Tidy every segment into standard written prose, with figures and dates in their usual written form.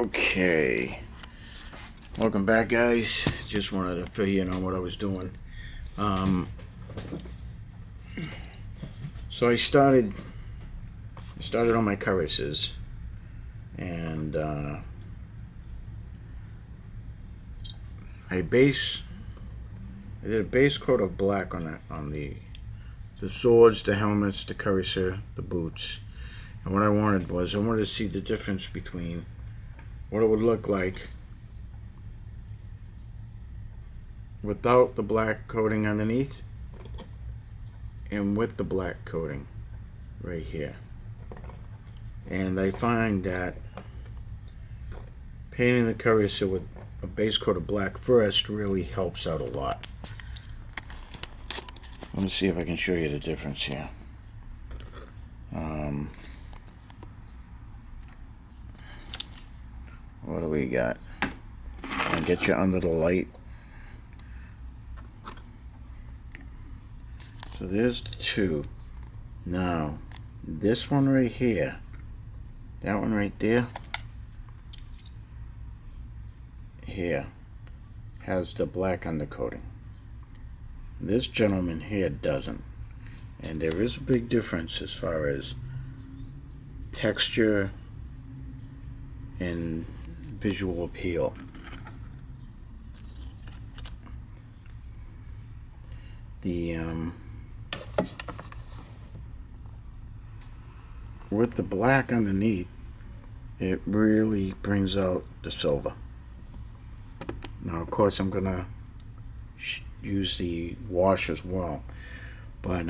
Okay, welcome back, guys. Just wanted to fill you in on what I was doing. So I started on my cuirasses, and I did a base coat of black on the swords, the helmets, the cuirass, the boots. And what I wanted to see the difference between what it would look like without the black coating underneath and with the black coating right here. And I find that painting the cuirass with a base coat of black first really helps out a lot. Let me see if I can show you the difference here. What do we got? I'll get you under the light. So there's the two. Now, this one right here, that one right there, here, has the black undercoating. This gentleman here doesn't. And there is a big difference as far as texture and visual appeal. With the black underneath, it really brings out the silver. Now, of course, I'm gonna use the wash as well, but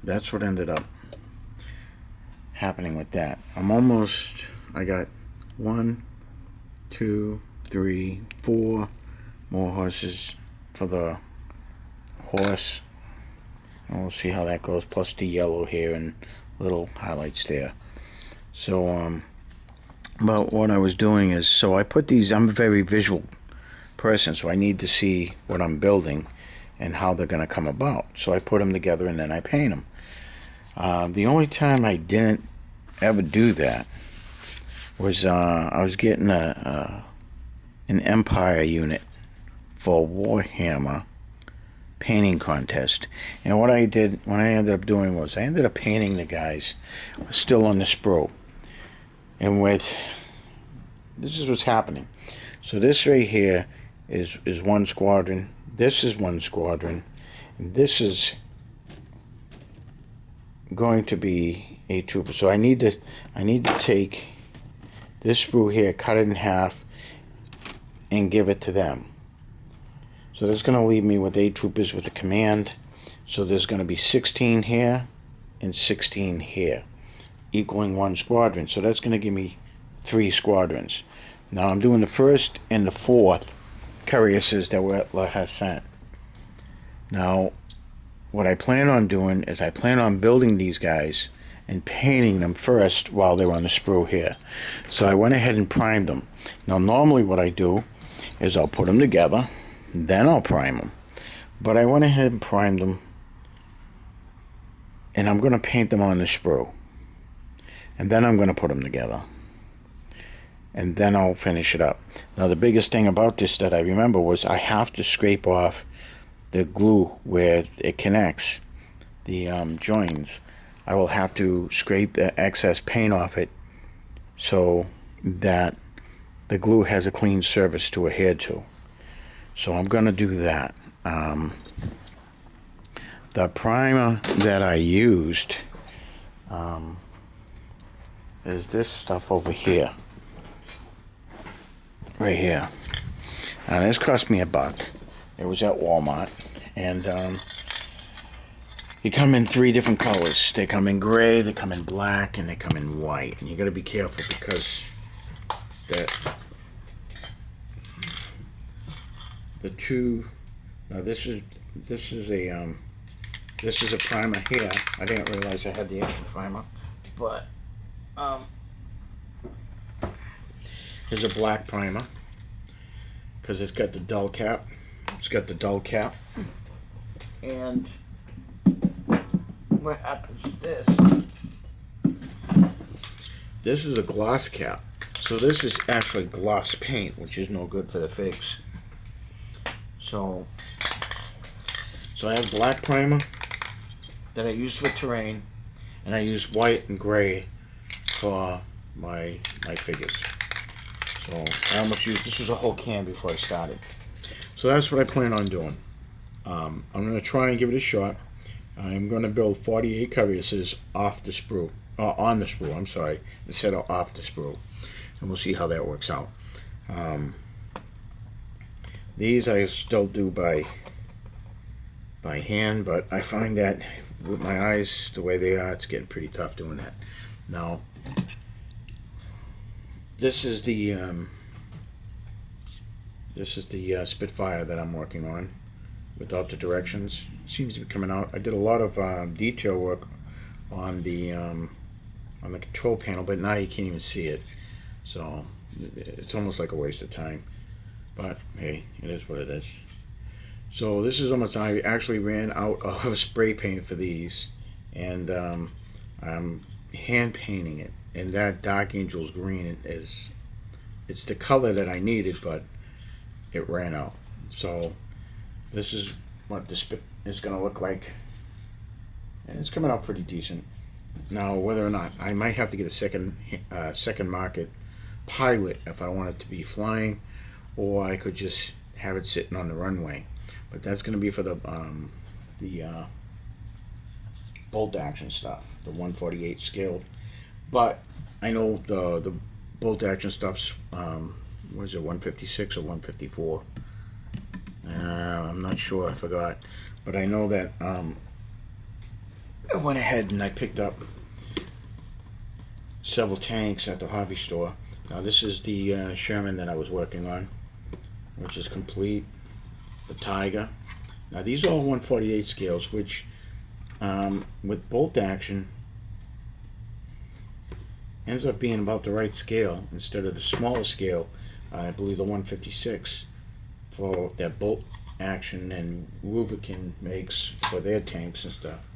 that's what ended up happening with that. I got 1, 2, 3, 4 more horses for the horse, and we'll see how that goes, plus the yellow here and little highlights there. So but what I was doing is, so I put these, I'm a very visual person, so I need to see what I'm building and how they're going to come about. So I put them together and then I paint them. The only time I didn't ever do that was I was getting an Empire unit for Warhammer painting contest, and what I ended up doing was I ended up painting the guys still on the sprue. And this is what's happening. So this right here is one squadron, this is one squadron, and this is going to be a trooper. So I need to take this sprue here, cut it in half, and give it to them. So that's going to leave me with 8 troopers with the command. So there's going to be 16 here and 16 here, equaling one squadron. So that's going to give me 3 squadrons. Now I'm doing the 1st and the 4th cuirasses that Wetler has sent. Now, what I plan on doing is I plan on building these guys and painting them first while they're on the sprue here. So I went ahead and primed them. Now normally what I do is I'll put them together, then I'll prime them. But I went ahead and primed them, and I'm going to paint them on the sprue. And then I'm going to put them together. And then I'll finish it up. Now the biggest thing about this that I remember was I have to scrape off the glue where it connects, the joins. I will have to scrape the excess paint off it so that the glue has a clean surface to adhere to. So I'm going to do that. The primer that I used is this stuff over here. Right here. Now this cost me $1. It was at Walmart. And they come in 3 different colors. They come in gray, they come in black, and they come in white. And you got to be careful because the two. Now this is a primer here. I didn't realize I had the extra primer, but here's a black primer because it's got the dull cap. And what happens is this is a gloss cap. So this is actually gloss paint, which is no good for the figs. So I have black primer that I use for terrain, and I use white and gray for my figures. So I almost used, this was a whole can before I started. So that's what I plan on doing. I'm going to try and give it a shot. I'm going to build 48 cariases off the sprue, on the sprue, I'm sorry, instead of off the sprue. And we'll see how that works out. These I still do by hand, but I find that with my eyes the way they are, it's getting pretty tough doing that. Now, this is the Spitfire that I'm working on without the directions. It seems to be coming out. I did a lot of detail work on the control panel, but now you can't even see it. So it's almost like a waste of time. But hey, it is what it is. So this is almost, I actually ran out of spray paint for these, and I'm hand painting it. And that Dark Angels green it's the color that I needed, but it ran out. So this is what the spit is going to look like, and it's coming out pretty decent. Now, whether or not I might have to get a second market pilot if I want it to be flying, or I could just have it sitting on the runway. But that's going to be for the bolt action stuff, the 148 scaled. But I know the bolt action stuff's what is it, 156 or 154? I'm not sure, I forgot. But I know that I went ahead and I picked up several tanks at the hobby store. Now this is the Sherman that I was working on, which is complete. The Tiger. Now these are all 148 scales, which with bolt action ends up being about the right scale instead of the smaller scale. I believe the 156 for that bolt action and Rubicon makes for their tanks and stuff.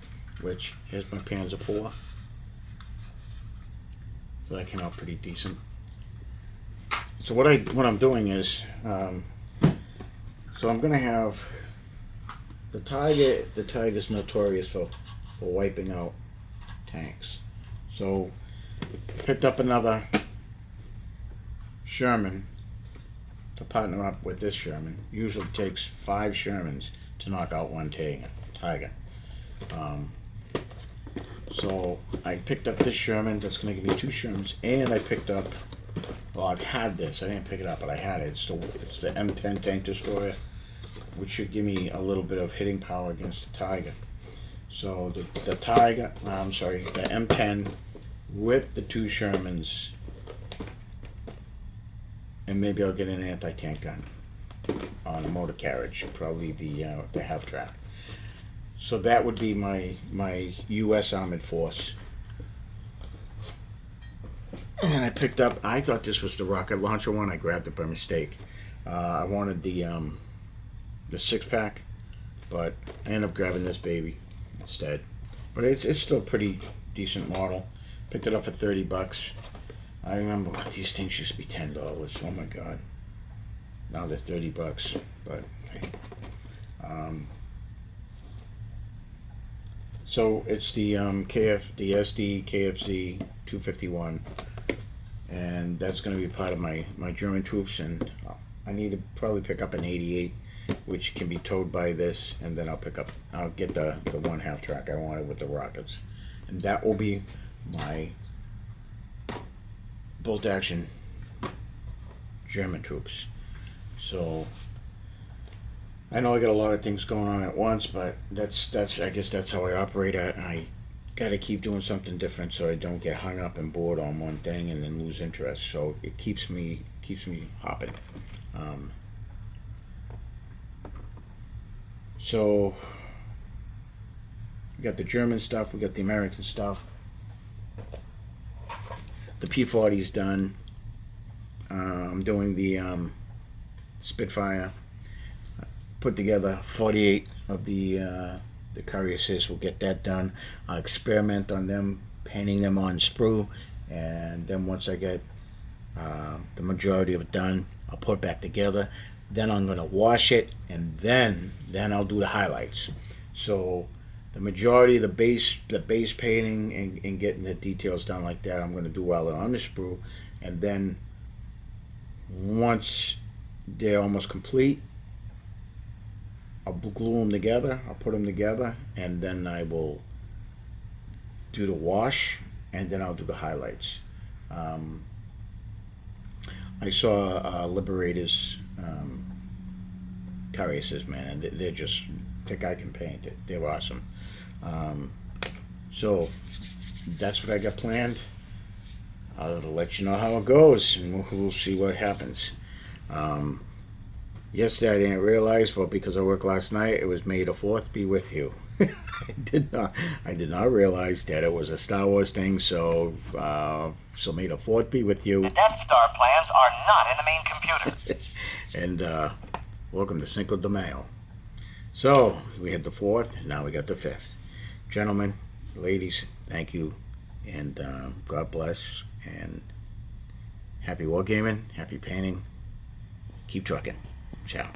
Which here's my Panzer IV. So that came out pretty decent. So what I'm doing is, so I'm gonna have the Tiger. The Tiger's notorious for wiping out tanks. So picked up another Sherman to partner up with this Sherman. Usually takes 5 Shermans to knock out one Tiger. So I picked up this Sherman. That's going to give me 2 Shermans, and I picked up. Well, I've had this. I didn't pick it up, but I had it. It's the M10 tank destroyer, which should give me a little bit of hitting power against the Tiger. So the Tiger, I'm sorry, the M10 with the 2 Shermans, and maybe I'll get an anti-tank gun on a motor carriage, probably the half track. So that would be my U.S. Armored Force. And then I picked up, I thought this was the rocket launcher one. I grabbed it by mistake. I wanted the 6-pack, but I ended up grabbing this baby instead. But it's still a pretty decent model. Picked it up for $30. I remember when these things used to be $10. Oh my God. Now they're $30. But hey. So it's the the SD KFC 251, and that's going to be part of my German troops, and I need to probably pick up an 88, which can be towed by this, and then I'll get the 1 half track I wanted with the rockets, and that will be my bolt action German troops. So I know I got a lot of things going on at once, but that's I guess that's how I operate. I got to keep doing something different so I don't get hung up and bored on one thing and then lose interest. So it keeps me hopping. So we got the German stuff, we got the American stuff. The P-40's done. I'm doing the Spitfire. Put together 48 of the Cariases. We'll get that done. I'll experiment on them, painting them on sprue, and then once I get the majority of it done. I'll put it back together. Then I'm gonna wash it, and then I'll do the highlights. So the majority of the base painting and getting the details done like that, I'm gonna do while they're on the sprue, and then once they're almost complete, I'll glue them together. I'll put them together, and then I will do the wash, and then I'll do the highlights. I saw Liberators car races, man, and they're just, that guy can paint it. They're awesome. So that's what I got planned. I'll let you know how it goes, and we'll see what happens. Yesterday I didn't realize, but because I worked last night, it was May the 4th be with you. I did not realize that it was a Star Wars thing, so May the 4th be with you. The Death Star plans are not in the main computer. And welcome to Cinco de Mayo. So we had the 4th, now we got the 5th. Gentlemen, ladies, thank you, and God bless, and happy wargaming, happy painting. Keep trucking. Ciao.